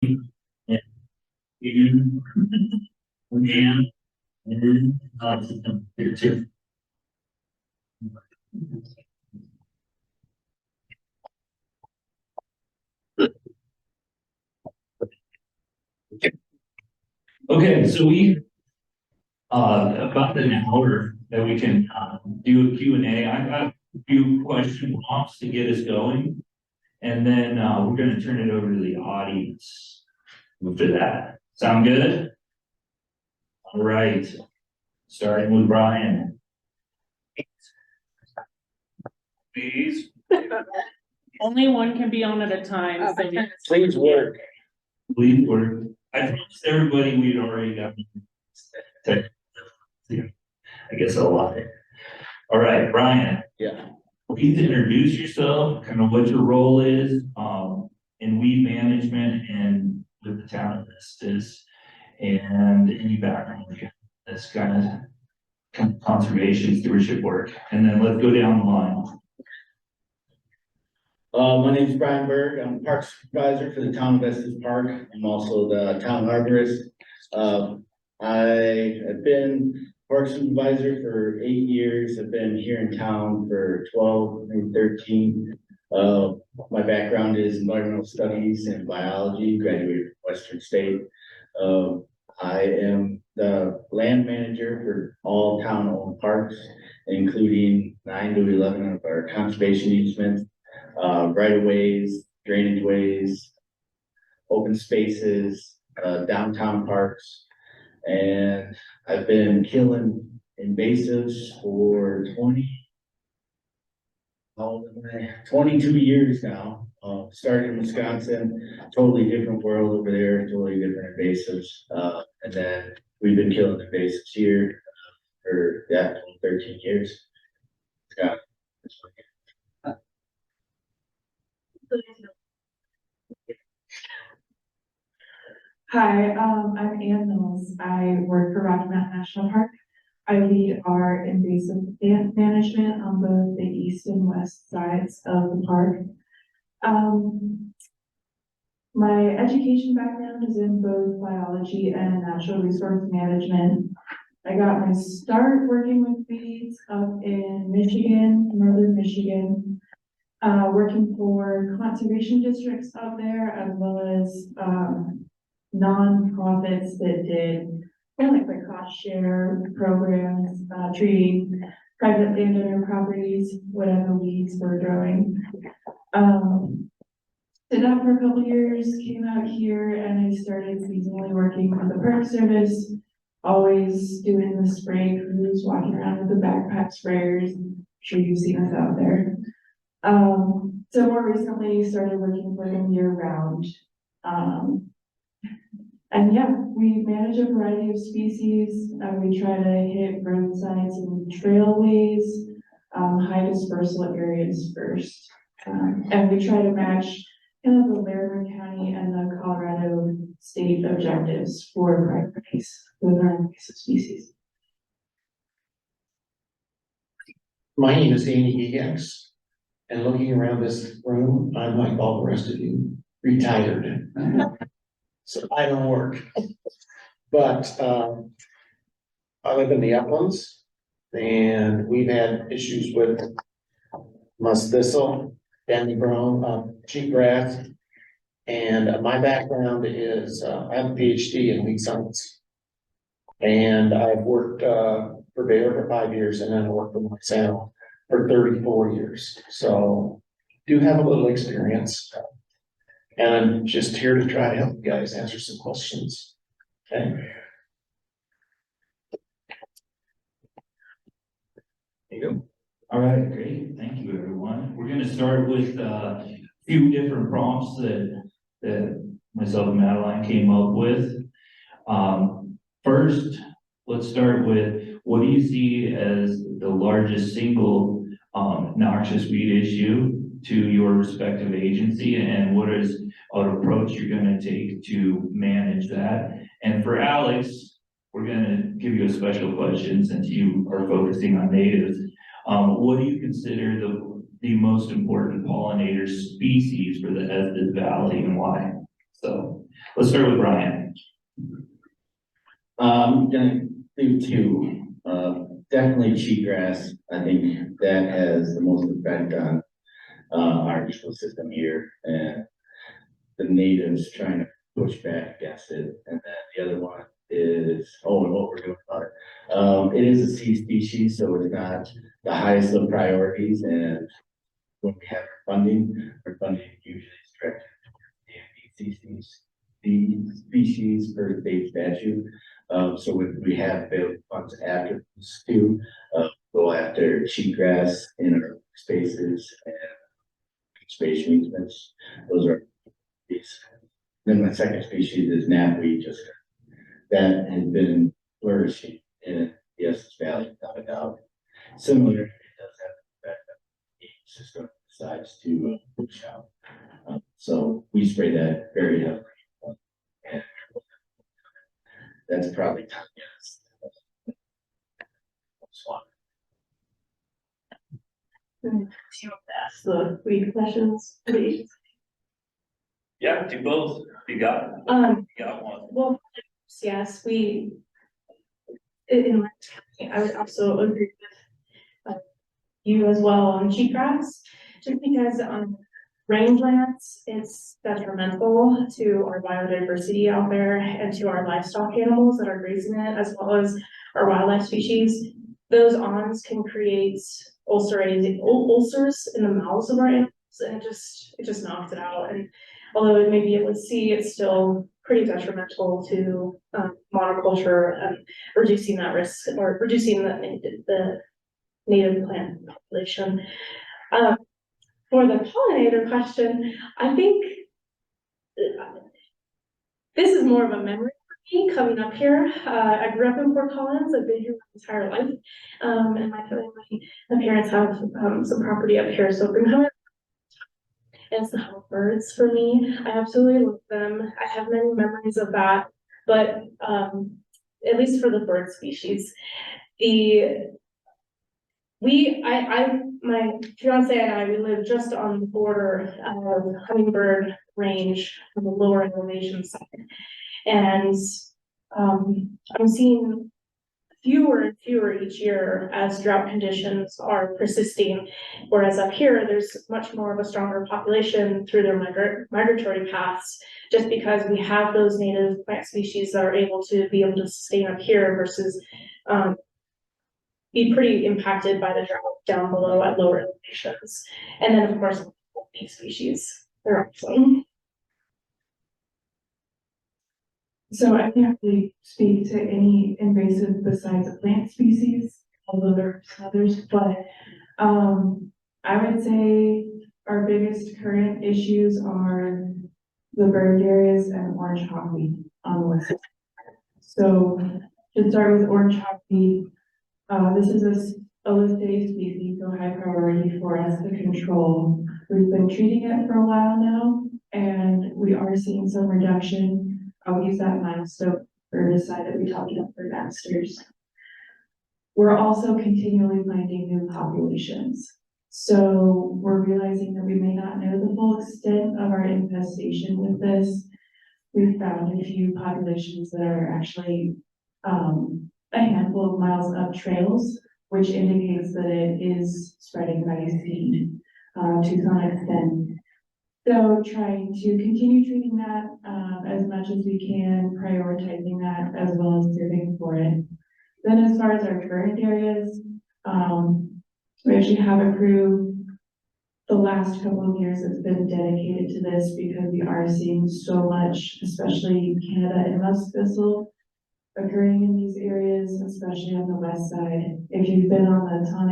And you and here too. Okay, so we about an hour that we can do a Q&A. I've got a few question prompts to get us going, and then we're going to turn it over to the audience after that. Sound good? All right, starting with Brian. Please. Only one can be on at a time. So Please work. Please work. I promised everybody we'd already got. Yeah, I guess a lot. All right, Brian. Yeah. Please introduce yourself, kind of what your role is in weed management and with the town of Estes, and any background that's kind of conservation stewardship work. And then let's go down the line. My name is Brian Berg. I'm Park Supervisor for the Town of Estes Park. I'm also the Town Arborist. I have been Park Supervisor for 8 years. I've been here in town for 12, maybe 13. My background is environmental studies and biology, graduated from Western State. I am the land manager for all town-owned parks, including 9 to 11 of our conservation easements. Right-of-ways, drainage ways, open spaces, downtown parks. And I've been killing invasives for 22 years now. Started in Wisconsin, totally different world over there, totally different invasives. And then we've been killing invasives here for 13 years. Scott. Hi, I'm Ann Mills. I work for Rocky Mountain National Park. I lead our invasive plant management on both the east and west sides of the park. My education background is in both biology and natural resource management. I got my start working with weeds up in Michigan, northern Michigan. Working for conservation districts out there, as well as nonprofits that did kind of like the cost share programs, treating private landowner properties, whatever weeds were growing. Did that for a couple years, came out here, and I started seasonally working with the Park Service, always doing the spray crews, walking around with the backpack sprayers. I'm sure you've seen us out there. So more recently started working for them year round. And yeah, we manage a variety of species. We try to hit roadsides and trailways, high dispersal areas first. And we try to match kind of the Larimer County and the Colorado state objectives for priorities with our invasive species. My name is Danny Gigax. And looking around this room, I'm like all the rest of you, retired. So I don't work. But I live in the uplands, and we've had issues with musk thistle, dandy brown, cheatgrass. And my background is I have a PhD in weed science. And I've worked for Bayer for 5 years, and then I worked for myself for 34 years. So do have a little experience. And I'm just here to try to help you guys answer some questions. Okay. There you go. All right, great. Thank you, everyone. We're going to start with a few different prompts that myself and Madeline came up with. First, let's start with, what do you see as the largest single noxious weed issue to your respective agency, and what is an approach you're going to take to manage that? And for Alex, we're going to give you a special question since you are focusing on natives. What do you consider the most important pollinator species for the Estes Valley, and why? So Let's start with Brian. I'm gonna do two, definitely cheatgrass, I think that has the most effect on, our ecosystem here, and the natives trying to push back against it, and then the other one is, and what we're doing about it. It is a sea species, so it's not the highest of priorities, and when we have our funding usually is directed towards the species per state statute. So we have built funds after this too, go after cheatgrass in our spaces and space easements. Those are these. Then my second species is knapweed, just that has been flourishing in the Estes Valley without a doubt. Similar, it does have an effect on the ecosystem decides to push out. So we spray that very heavily. And that's probably top yes. You ask the weed questions, please. Yeah, do both. You got one. Well, yes, in I would also agree with you as well on cheatgrass, just because rangelands, it's detrimental to our biodiversity out there and to our livestock animals that are grazing it, as well as our wildlife species. Those awns can create ulcers in the mouths of our animals, and it just knocks it out. And although it may be able to see, it's still pretty detrimental to monoculture and reducing that risk or reducing the native plant population. For the pollinator question, I think this is more of a memory for me coming up here. I grew up in Fort Collins. I've been here my entire life, and my parents have some property up here, so I've been coming. And it's the hummingbirds for me. I absolutely love them. I have many memories of that, but at least for the bird species, my fiance and I, we live just on the border of hummingbird range on the lower elevation side. And I'm seeing fewer and fewer each year as drought conditions are persisting. Whereas up here, there's much more of a stronger population through their migratory paths, just because we have those native plant species that are able to sustain up here versus be pretty impacted by the drought down below at lower elevations. And then of course, bee species, they're awesome. So I can't really speak to any invasive besides the plant species, although there's others, but I would say our biggest current issues are the bird areas and orange hawkweed on the west. So to start with orange hawkweed, this is a listed species, so high priority for us to control. We've been treating it for a while now, and we are seeing some reduction. I'll use that milestone herbicide that we talked about for masters. We're also continually finding new populations. So we're realizing that we may not know the full extent of our infestation with this. We've found a few populations that are actually a handful of miles up trails, which indicates that it is spreading by seed to some extent. So trying to continue treating that as much as we can, prioritizing that as well as serving for it. Then as far as our current areas, we actually have a crew. The last couple of years has been dedicated to this because we are seeing so much, especially Canada and musk thistle, occurring in these areas, especially on the west side. If you've been on the Town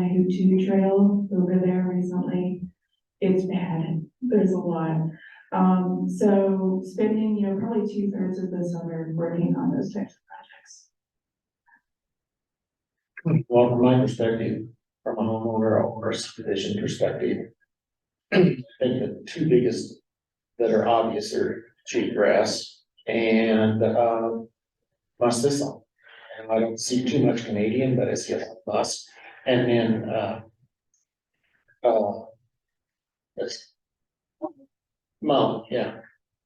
Trail over there recently, it's bad. There's a lot. So spending, probably 2/3 of the summer working on those types of projects. Well, from my perspective, from a homeowner or a supervision perspective, I think the two biggest that are obvious are cheatgrass and musk thistle. And I don't see too much Canadian, but I see a lot of musk. And then it's mullet, yeah,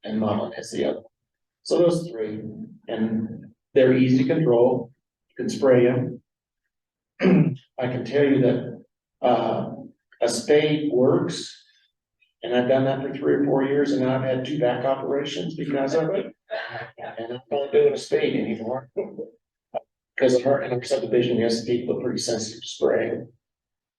and mullet is the other. So those three, and they're easy to control, you can spray them. I can tell you that, a spade works. And I've done that for 3 or 4 years, and now I've had 2 back operations because of it. And I'm not doing a spade anymore. Because in our subdivision, we have some people that are pretty sensitive to spraying.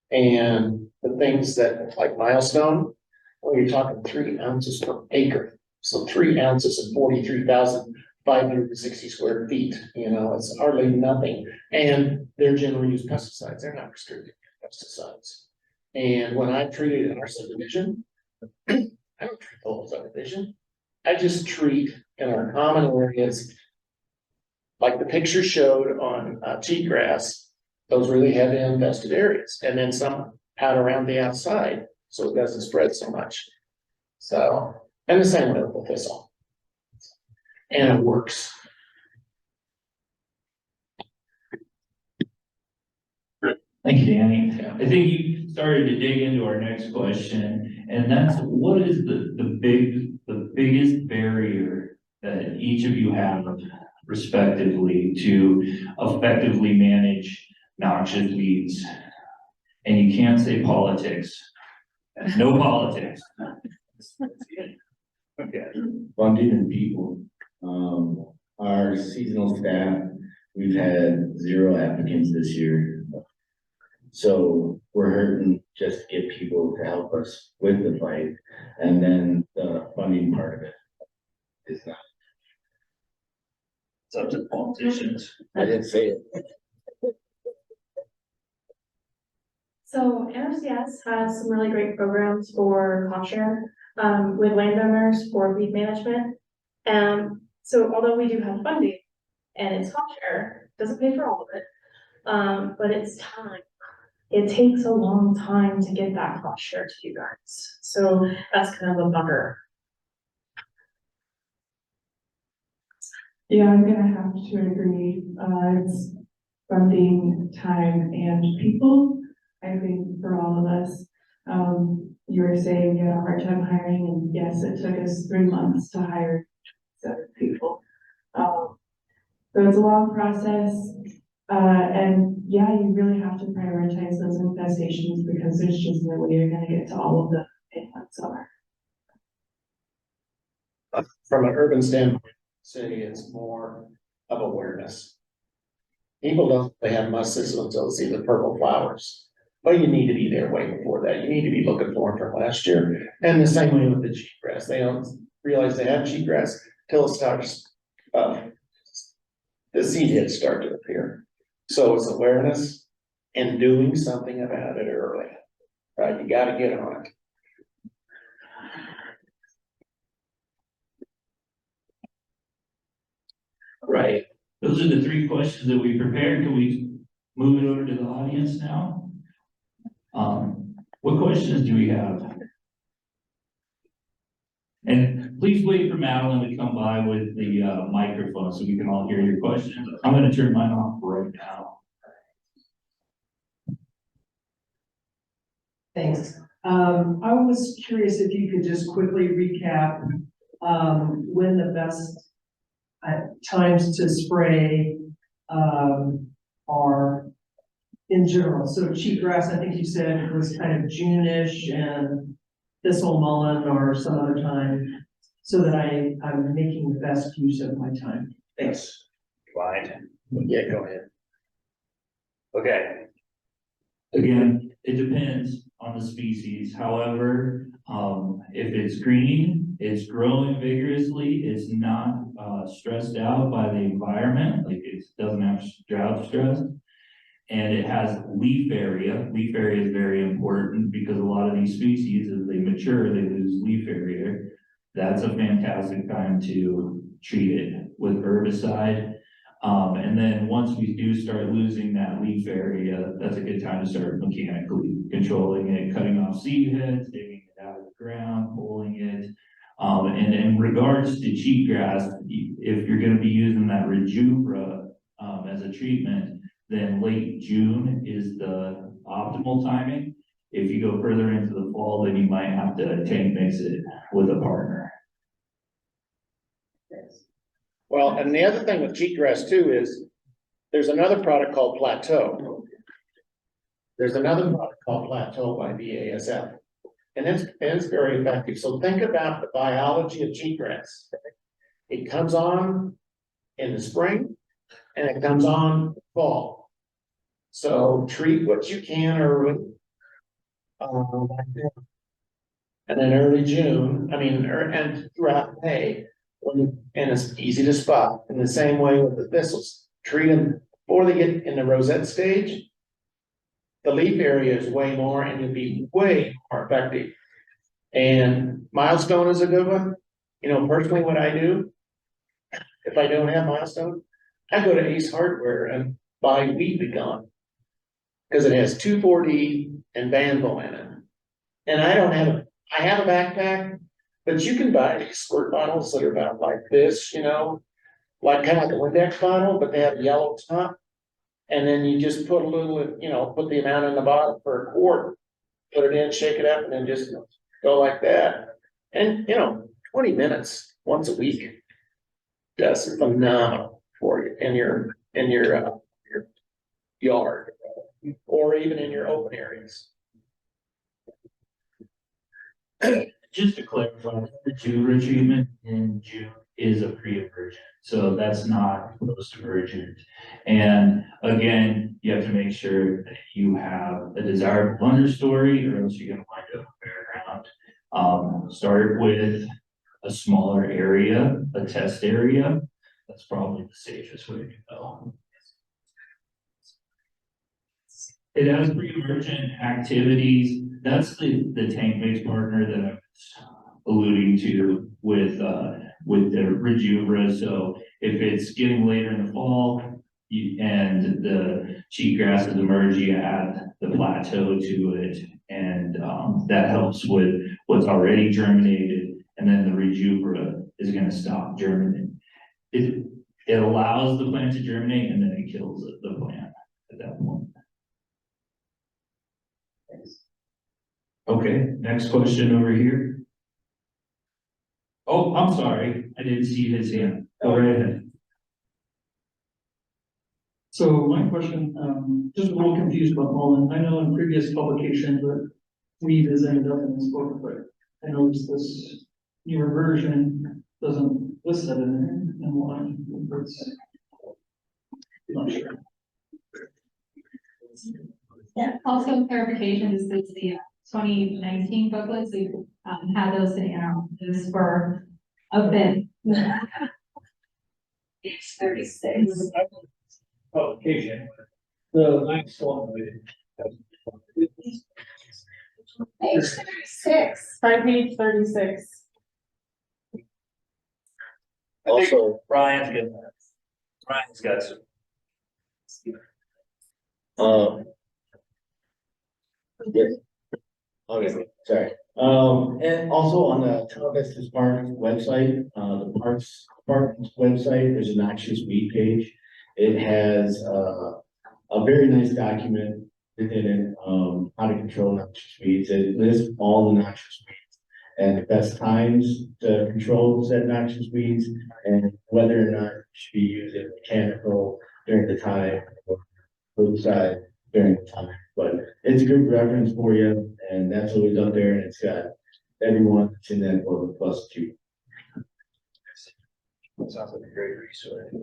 And the things that, like milestone, well, you're talking 3 ounces per acre. So 3 ounces and 43,560 square feet, you know, it's hardly nothing. And they're generally used pesticides, they're not restricted pesticides. And when I treated in our subdivision, I don't treat the whole subdivision. I just treat in our common areas. Like the picture showed on cheatgrass, those really heavy infested areas, and then some out around the outside, so it doesn't spread so much. So, and the same with the thistle. And it works. Thank you, Danny. I think you started to dig into our next question, and that's what is the biggest barrier that each of you have respectively to effectively manage noxious weeds? And you can't say politics. No politics. Okay. Funding and people. Our seasonal staff, we've had 0 applicants this year. So we're hurting just to get people to help us with the fight, and then the funding part of it is not. It's up to the politicians. I didn't say it. So NRCS has some really great programs for cost share with landowners for weed management. So although we do have funding and it's cost share, doesn't pay for all of it, but it's time. It takes a long time to get that cost share to you guys. So that's kind of a bugger. Yeah, I'm gonna have to agree. It's funding, time, and people, I think, for all of us. You were saying you had a hard time hiring, and yes, it took us 3 months to hire 7 people. So it's a long process. And yeah, you really have to prioritize those infestations because there's just no way you're gonna get to all of the inputs are. From an urban standpoint, say it's more of awareness. People don't, they have muscles until they see the purple flowers. But you need to be there way before that. You need to be looking for them from last year. And the same way with the cheatgrass. They don't realize they have cheatgrass till it starts, the seed heads start to appear. So it's awareness and doing something about it early, right? You gotta get on it. Right. Those are the 3 questions that we prepared. Can we move it over to the audience now? What questions do we have? And please wait for Madeline to come by with the microphone so we can all hear your questions. I'm going to turn mine off right now. Thanks. I was curious if you could just quickly recap when the best times to spray are in general. So cheatgrass, I think you said it was kind of June-ish, and thistle mullein or some other time, so that I'm making the best use of my time. Thanks. Fine. Yeah, go ahead. Okay. Again, it depends on the species. However, if it's green, it's growing vigorously, it's not stressed out by the environment, like it doesn't have drought stress, and it has leaf area. Leaf area is very important because a lot of these species, as they mature, they lose leaf area. That's a fantastic time to treat it with herbicide. And then once we do start losing that leaf area, that's a good time to start mechanically controlling it, cutting off seed heads, digging it out of the ground, pulling it. And in regards to cheatgrass, if you're going to be using that Rejuvra as a treatment, then late June is the optimal timing. If you go further into the fall, then you might have to tank mix it with a partner. Well, and the other thing with cheatgrass too is, there's another product called Plateau. There's another product called Plateau by BASF. And it's very effective. So think about the biology of cheatgrass. It comes on in the spring and it comes on fall. So treat what you can early. And then early June, and throughout May, and it's easy to spot. In the same way with the thistles, treat them before they get in the rosette stage. The leaf area is way more and you'll be way more effective. And milestone is a good one. You know, personally what I do, if I don't have milestone, I go to Ace Hardware and buy Weed Begun. Because it has 2,4-D and Banvo in it. And I have a backpack, but you can buy these squirt bottles that are about like this, you know, like kind of like a Windex bottle, but they have a yellow top. And then you just put a little, you know, put the amount in the bottle for a quart, put it in, shake it up, and then just go like that. And, you know, 20 minutes once a week does phenomenal for you in your yard or even in your open areas. Just to clarify, the Jura treatment in June is a pre-emergent, so that's not post-emergent. And again, you have to make sure that you have a desirable understory, or else you're gonna wind up fairground. Start with a smaller area, a test area. That's probably the safest way to go. It has pre-emergent activities. That's the tank mix partner that I was alluding to with the Rejuvra. So if it's getting later in the fall and the cheatgrass is emerging, you add the Plateau to it, and that helps with what's already germinated. And then the Rejuvra is going to stop germinating. It allows the plant to germinate, and then it kills the plant at that point. Okay, next question over here. Oh, I'm sorry, I didn't see his hand. Go right ahead. So my question, just a little confused about mullen. I know in previous publications that weed has ended up in this book, but I noticed this newer version doesn't list that in there, and why? It's not sure. Yeah, also clarification, this is the 2019 booklets, we had those in our office for a bit. It's 36. Publication. The next one. Page 36. Page 36. Also, Brian's good. Brian's got some. Yeah. Okay, sorry. And also on the Town of Estes Park website, the parks website, there's a noxious weed page. It has a very nice document within it, how to control noxious weeds. It lists all the noxious weeds and the best times to control said noxious weeds, and whether or not you should be using mechanical during the time or roadside during the time. But it's a good reference for you, and that's always up there, and it's got everyone that's in that book plus 2. Sounds like a great resource.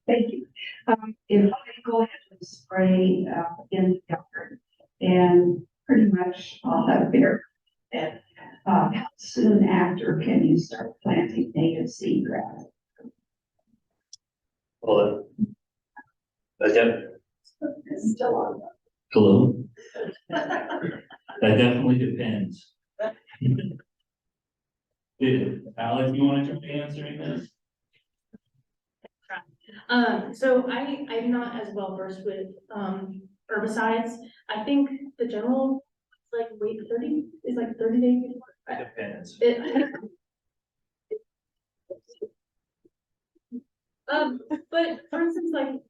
Thank you. If I go ahead and spray in the yard, and pretty much I'll have beer. And how soon after can you start planting native seedgrass? Well, that It's still on. hello. That definitely depends. Alex, you want to try answering this? So I'm not as well versed with, herbicides. I think the general, like, wait 30 is like 30 days. Depends. But for instance, like,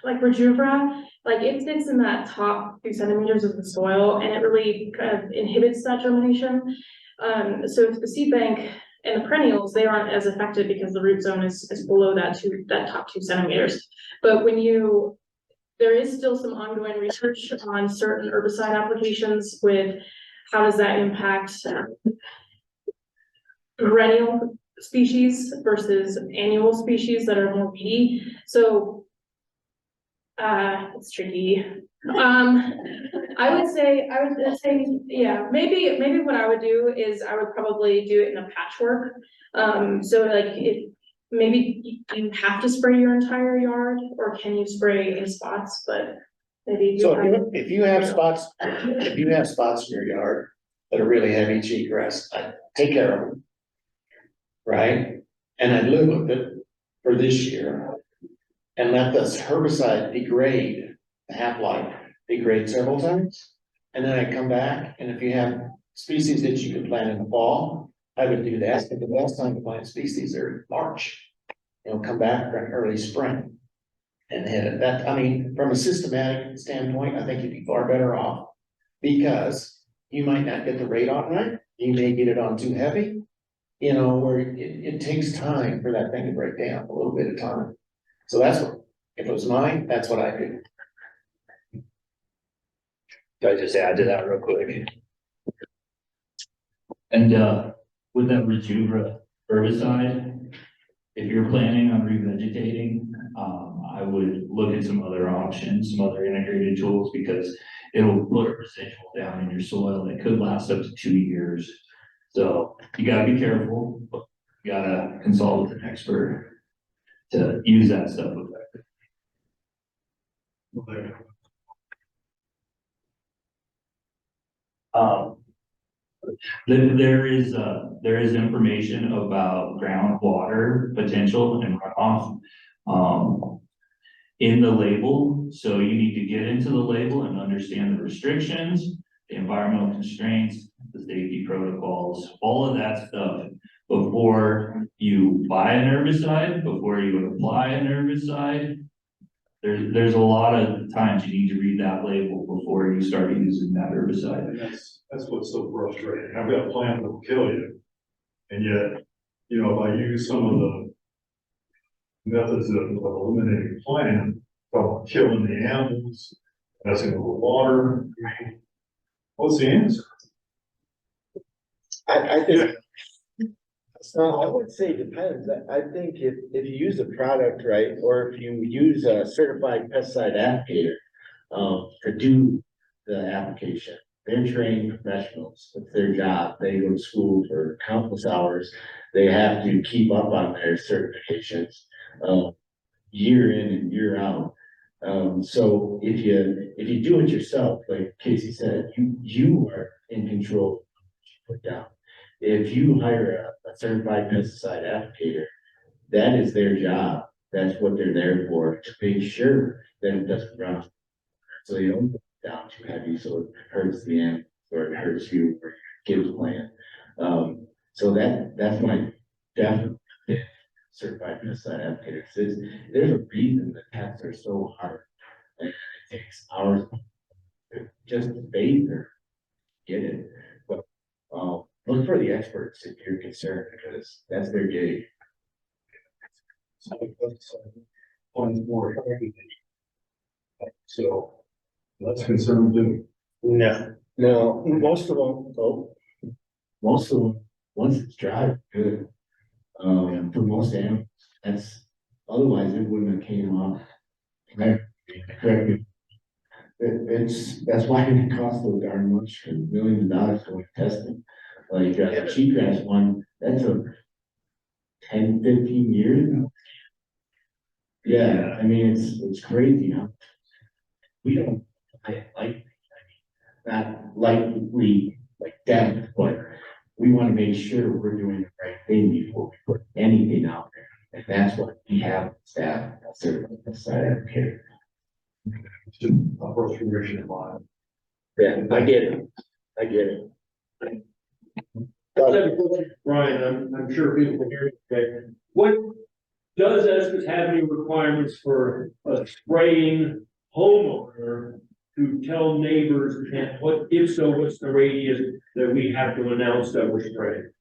like Rejuvra, like it sits in that top 2 centimeters of the soil and it really kind of inhibits that germination. So if the seed bank and the perennials, they aren't as affected because the root zone is below that top 2 centimeters. But there is still some ongoing research on certain herbicide applications with how does that impact perennial species versus annual species that are more weedy. So it's tricky. I would say, yeah, maybe what I would do is I would probably do it in a patchwork. So like maybe you have to spray your entire yard, or can you spray in spots, but maybe. So if you have spots in your yard that are really heavy cheatgrass, I take care of them. Right? And I live with it for this year and let this herbicide degrade, the half-life degrade several times. And then I come back, and if you have species that you can plant in the fall, I would do that. But the best time to plant species are March. Come back for an early spring and hit it. That, I mean, from a systematic standpoint, I think you'd be far better off because you might not get the rate on right. You may get it on too heavy, where it takes time for that thing to break down, a little bit of time. So that's what, if it was mine, that's what I do. Can I just add to that real quick? And with that Rejuvra herbicide, if you're planning on revegetating, I would look at some other options, some other integrated tools, because it'll put a residual down in your soil and it could last up to 2 years. So you gotta be careful, but you gotta consult with an expert to use that stuff effectively. There is information about groundwater potential and runoff in the label. So you need to get into the label and understand the restrictions, the environmental constraints, the safety protocols, all of that stuff before you buy an herbicide, before you apply an herbicide. There's a lot of times you need to read that label before you start using that herbicide. And that's what's so frustrating. I've got a plant that will kill you. And yet, if I use some of the methods of eliminating plant, from killing the animals, messing with the water, what's the answer? I think, so I would say it depends. I think if you use a product right, or if you use a certified pesticide applicator to do the application, they're trained professionals. It's their job. They go to school for countless hours. They have to keep up on their certifications year in and year out. So if you do it yourself, like Casey said, you are in control of what you put down. If you hire a certified pesticide applicator, that is their job. That's what they're there for, to make sure that it doesn't run. So they don't put it down too heavy, so it hurts the animals, or it hurts you, or your kids' plant. So that's my definite certified pesticide applicator. There's a reason the tests are so hard, and it takes hours just to bathe or get it. But look for the experts if you're concerned, because that's their gig. So that's concerned too. No, most of them, once it's dry, good. For most animals, otherwise it wouldn't have came off. Correct. That's why it costs so darn much, for millions of dollars going testing. Like the cheatgrass one, that took 10, 15 years now. Yeah, I mean, it's crazy, huh? We don't not likely like that, but we want to make sure we're doing the right thing before we put anything out there. And that's what we have staff, certified pesticide applicator. Just a frustration of mine. Yeah, I get it. Brian, I'm sure people can hear you. Okay. What does Estes have any requirements for a spraying homeowner to tell neighbors, and what, if so, what's the radius that we have to announce that we're spraying?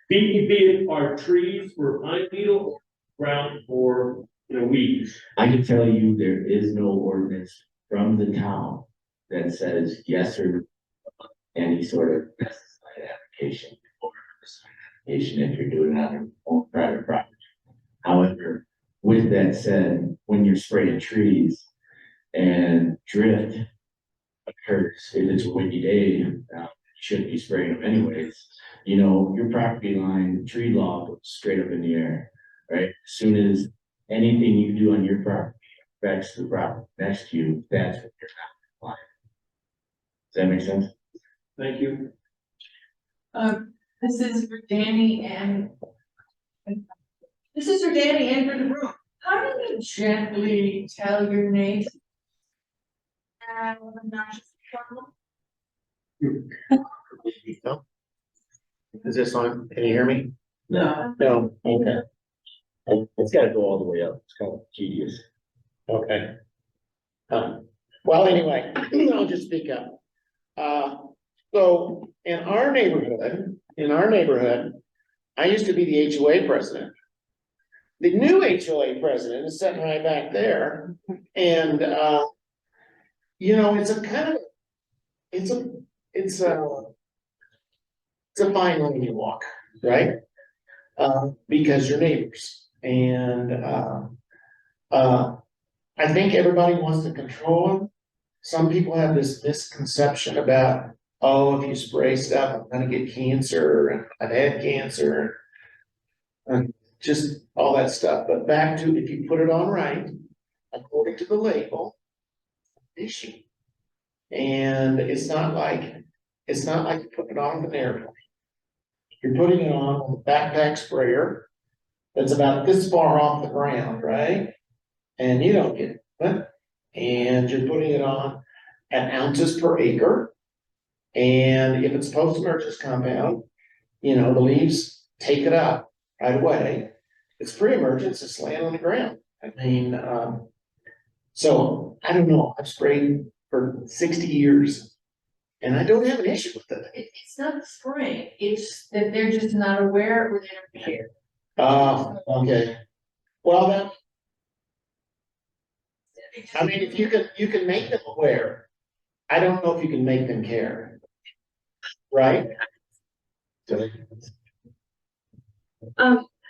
Be it our trees for pine beetle, ground for, weeds. I can tell you there is no ordinance from the town that says yes or no any sort of pesticide application or herbicide application if you're doing it on your own private property. However, with that said, when you're spraying trees and drift occurs, if it's a windy day, you shouldn't be spraying them anyways. Your property line, tree law goes straight up in the air, right? As soon as anything you do on your property affects the property next to you, that's what you're not complying. Does that make sense? Thank you. This is for Danny and for the room. How do you gently tell your neighbors? Is this on? Can you hear me? No. No, okay, It's gotta go all the way up. It's kind of tedious. okay. Well, anyway, I'll just speak up. So in our neighborhood, I used to be the HOA president. The new HOA president is sitting right back there, and it's a kind of, it's a fine line you walk, right? Because you're neighbors, and I think everybody wants to control them. Some people have this misconception about, oh, if you spray stuff, I'm gonna get cancer, and I've had cancer, and just all that stuff. But back to, if you put it on right, according to the label, issue. And it's not like you're putting it on with an airplane. You're putting it on with a backpack sprayer that's about this far off the ground, right? And you don't get it. And you're putting it on at ounces per acre. And if it's post-emergence compound, the leaves take it up right away. It's pre-emergence, it's laying on the ground. I mean, so I don't know. I've sprayed for 60 years and I don't have an issue with it. It's not the spraying, it's that they're just not aware or they don't care. Okay. Well, I mean, if you can make them aware, I don't know if you can make them care. Right?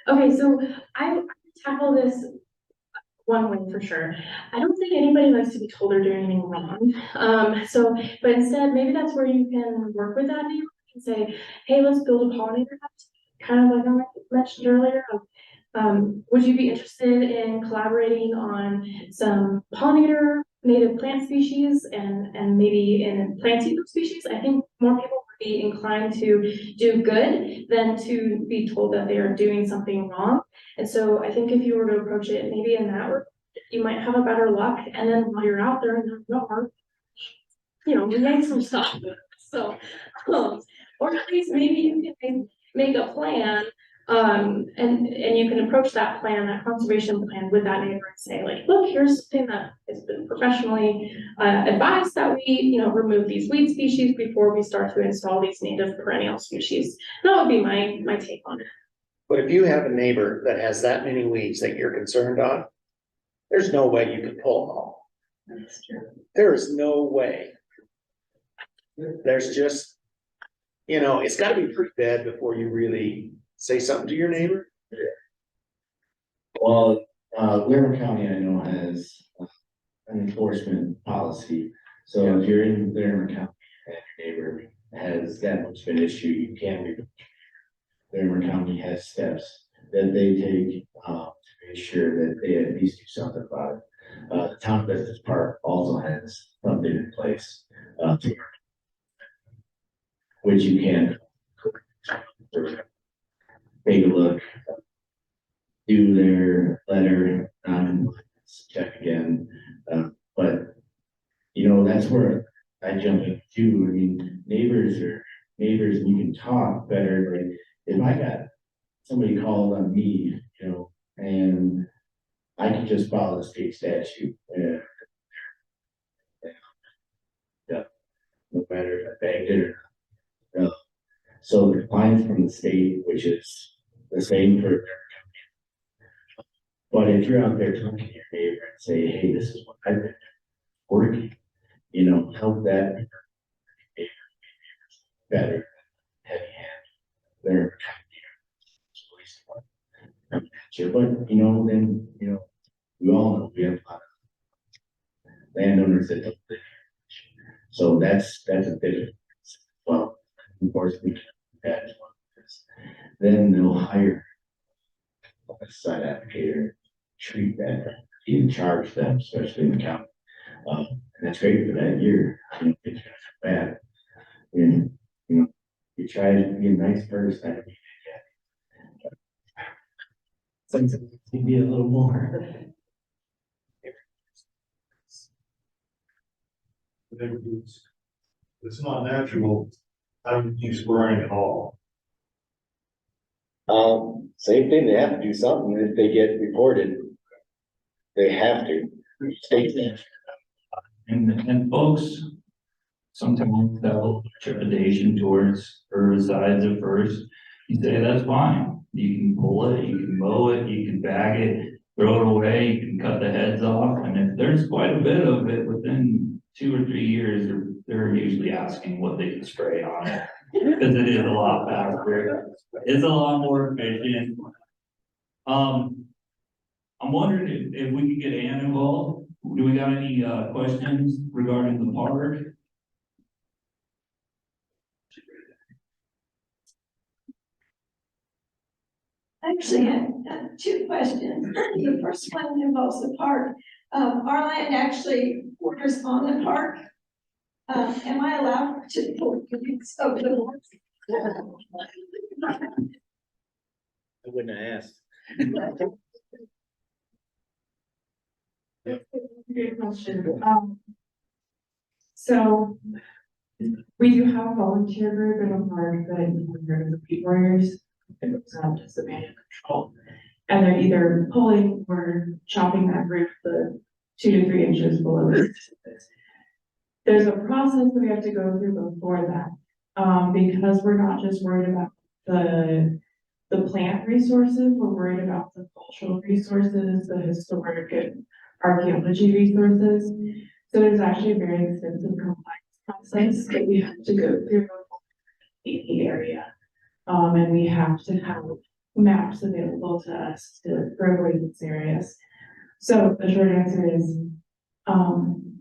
Okay, so I tackle this one way for sure. I don't think anybody likes to be told they're doing anything wrong. But instead, maybe that's where you can work with that neighbor and say, hey, let's build a pollinator hut, kind of like I mentioned earlier. Would you be interested in collaborating on some pollinator native plant species and maybe in plant species? I think more people would be inclined to do good than to be told that they are doing something wrong. And so I think if you were to approach it maybe in that way, you might have a better luck. And then while you're out there in the yard, make some stuff. So, or at least maybe you can make a plan. And you can approach that plan, that conservation plan with that neighbor and say, like, look, here's something that has been professionally advised that we, remove these weed species before we start to install these native perennial species. That would be my take on it. But if you have a neighbor that has that many weeds that you're concerned on, there's no way you can pull them all. That's true. There is no way. There's just, it's got to be pretty bad before you really say something to your neighbor. Well, Larimer County, I know, has an enforcement policy. So if you're in Larimer County and your neighbor has that much of an issue, you can't be. Larimer County has steps that they take to make sure that they at least do something about it. The Town of Estes Park also has something in place which you can take a look, do their letter, check again. But that's where I jump in too. I mean, neighbors are neighbors, and you can talk better. Like if I got somebody called on me, and just follow the state statute. Yeah. Yeah. No matter if I bagged it or not. No. So the compliance from the state, which is the same for. But if you're out there talking to your neighbor and say, hey, this is what I've been working, you know, help that neighbor better, heavy hand. They're sure, but you know, then, you know, we all know we have a lot of landowners that don't live here. So that's a bit of, well, unfortunately, that is one of this. Then they'll hire a site applicator, treat that, even charge them, especially in the county. And that's great for that year. I don't think it's gonna come bad. And, you know, you try to be a nice person, that sometimes you be a little more. It's not natural, I would use spraying at all. Same thing, they have to do something if they get reported. They have to. State statute. And folks sometimes have a trepidation towards herbicides at first. You say, that's fine. You can pull it, you can mow it, you can bag it, throw it away, you can cut the heads off. And if there's quite a bit of it within 2 or 3 years, they're usually asking what they can spray on it. Because it is a lot faster. It's a lot more efficient. I'm wondering if we could get Ann involved. Do we got any questions regarding the park? Actually, I have 2 questions. The first one involves the park. Our land actually borders on the park. Am I allowed to pull weeds over the board? I wouldn't have asked. Good question. So we do have a volunteer group in a park that are the peat warriors. It's not just the manual control. And they're either pulling or chopping that root the 2 to 3 inches below the surface. There's a process that we have to go through before that. Because we're not just worried about the plant resources, we're worried about the cultural resources, the historic and archaeology resources. So there's actually a very extensive compliance process that we have to go through in the area. And we have to have maps available to us to avoid these areas. So the short answer is,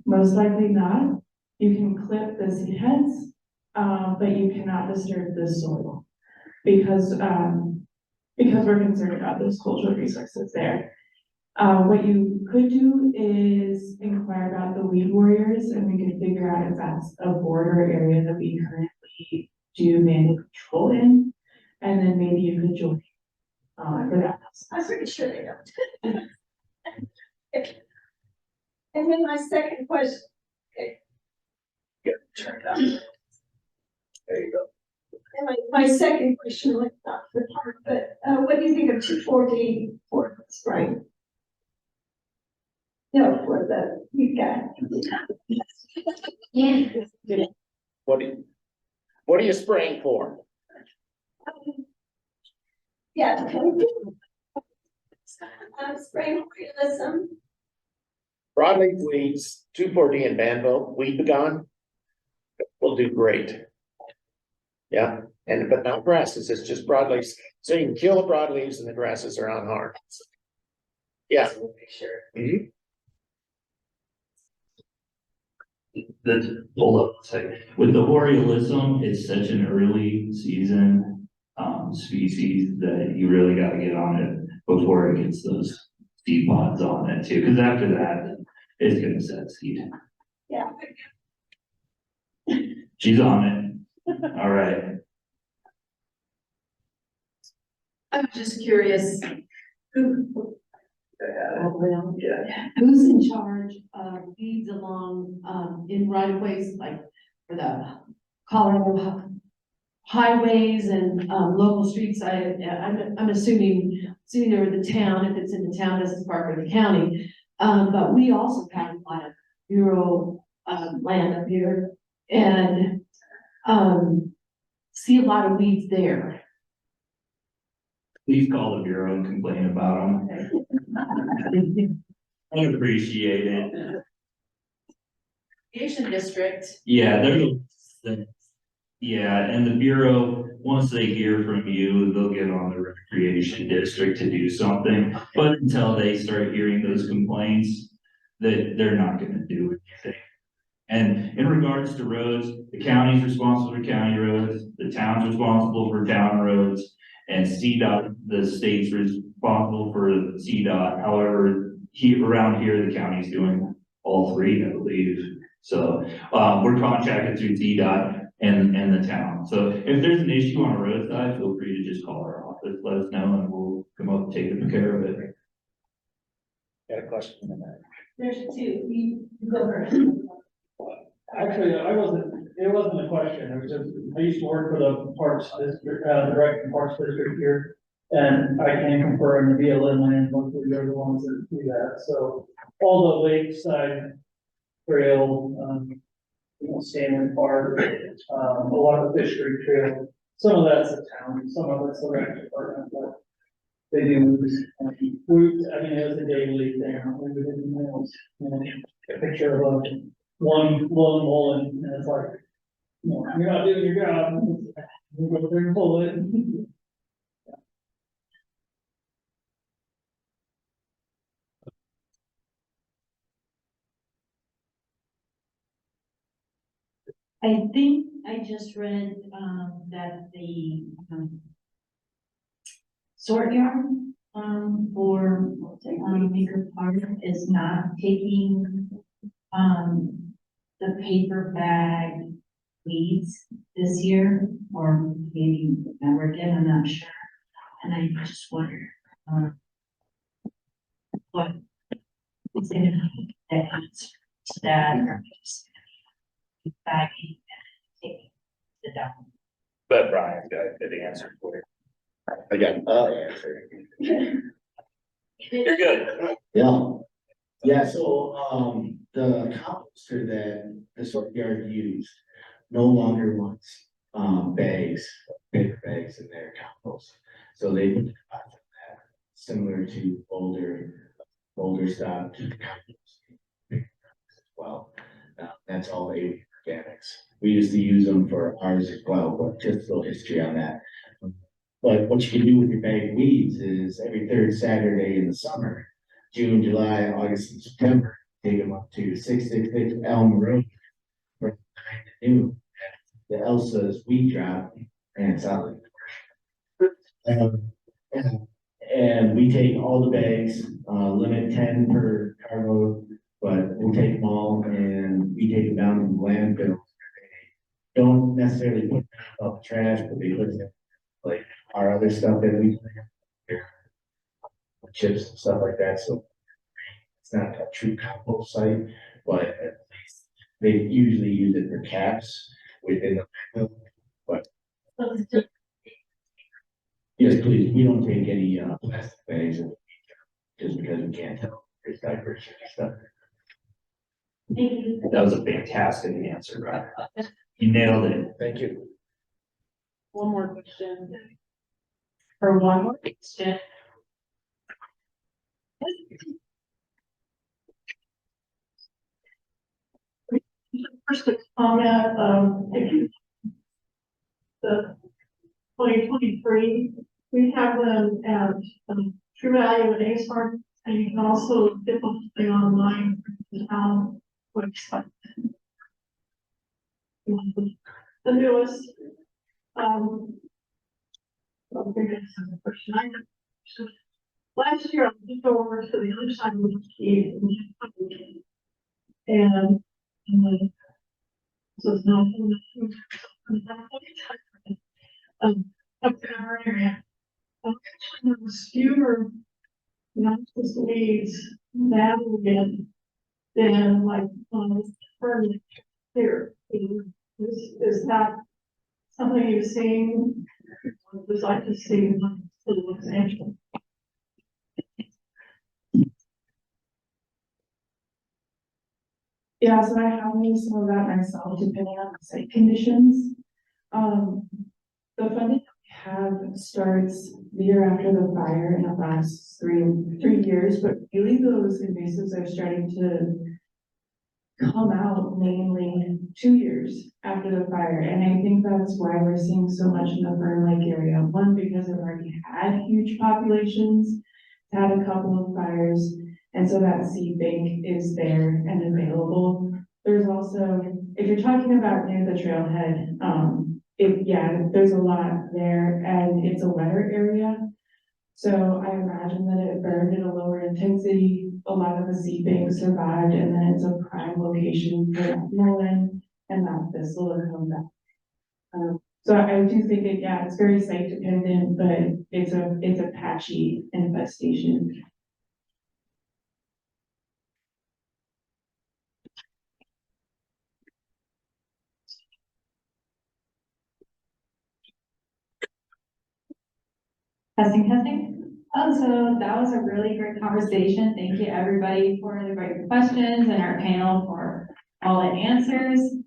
most likely not. You can clip the seed heads, but you cannot disturb the soil because we're concerned about those cultural resources there. What you could do is inquire about the weed warriors, and we can figure out if that's a border area that we currently do manual control in, and then maybe you could join for that. I'm pretty sure they don't. And then my second question. Okay. Get turned on. There you go. And my second question, like not for the park, but what do you think of 2,4-D for spraying? No, for the you got. Yeah. What are you spraying for? Yeah. I'm spraying realism. Broadleaf weeds, 2,4-D and Banvo, weed begone, will do great. Yeah, but not grasses, it's just broadleaves. So you can kill the broadleaves and the grasses are unharmed. Yeah. Sure. Hold up a second. With the Borealism, it's such an early season species that you really got to get on it before it gets those seed pods on it too. Because after that, it's gonna set seed. Yeah. She's on it. All right. I'm just curious, Who's in charge of weeds along, in right of ways, like for the Colorado highways and, local streets? I'm assuming it's either the town, if it's in the town, Estes Park or the county. But we also have a lot of rural, land up here and, see a lot of weeds there. Please call the bureau and complain about them. I appreciate it. Irrigation district, Yeah, yeah, and the bureau, once they hear from you, they'll get on the recreation district to do something. But until they start hearing those complaints, they're not gonna do anything. And in regards to roads, the county's responsible for county roads, the town's responsible for town roads, and CDOT, the state's responsible for CDOT. However, around here, the county's doing all three, I believe. So, we're contracted through CDOT and the town. So if there's an issue on a roadside, feel free to just call our office, let us know, and we'll come up and take care of it. Got a question in that. There's two, you go first. Actually, it wasn't a question, it was just, I used to work for the Parks District, the Director Parks District here. And I can confirm the BLM land, mostly they're the ones that do that, so all the lakeside trail, Stanley Park, a lot of the Fish Creek Trail, some of that's the town, some of it's the rec department, but they do, routes, I mean, it was a daily thing, we didn't know, a picture of one lone mullen, and it's like, you're not doing your job, you go there and pull it. I think I just read, that the, sort yard, for, Maker Park is not taking, the paper bag weeds this year, or maybe never again, I'm not sure. And I just wonder, what is gonna be the answer to that, or just bagging and taking the down. But Brian's got a good answer for you. I got answer. You're good. Yeah. Yeah, so, the composter that the sort yard used no longer wants, bags, paper bags in their compost. So they put that, similar to older stock compost as well. That's all organics. We used to use them for ours as well, but just a little history on that. But what you can do with your bag of weeds is every third Saturday in the summer, June, July, August, and September, take them up to 666 Elm Road from 9 to noon. The Elsa's weed drop, and it's out. And we take all the bags, limit 10 per carload, but we'll take them all and we take them down to the landfill. Don't necessarily put them out the trash, but they put them like our other stuff that we chips and stuff like that. So it's not a true compost site, but at least they usually use it for caps within the landfill. But yes, please, we don't take any plastic bags just because we can't tell there's diapers and stuff. Thank you. That was a fantastic answer, Brian. You nailed it. Thank you. One more question. Or one more question. First comment, if you, the 2023, we have them at, True Value and Ace Park, and you can also get them online for the town website. The newest, last year I went over to the other side of the key and so it's not up to our area. There was fewer noxious weeds that than like furniture here. Is that something you've seen? Would like to see an example? Yeah, so I have noticed some of that myself, depending on the site conditions. The funding we have starts the year after the fire and it lasts three years, but really those invasives are starting to come out mainly 2 years after the fire. And I think that's why we're seeing so much in the Fern Lake area. One, because it already had huge populations, had a couple of fires, and so that seed bank is there and available. There's also, if you're talking about near the trailhead, there's a lot there and it's a wetter area. So I imagine that it burned at a lower intensity, a lot of the seed banks survived, and then it's a prime location for that mullein and that thistle to come back. So I do think it's very site dependent, but it's a patchy infestation. Testing. Oh, so that was a really great conversation. Thank you, everybody, for the great questions and our panel for all the answers.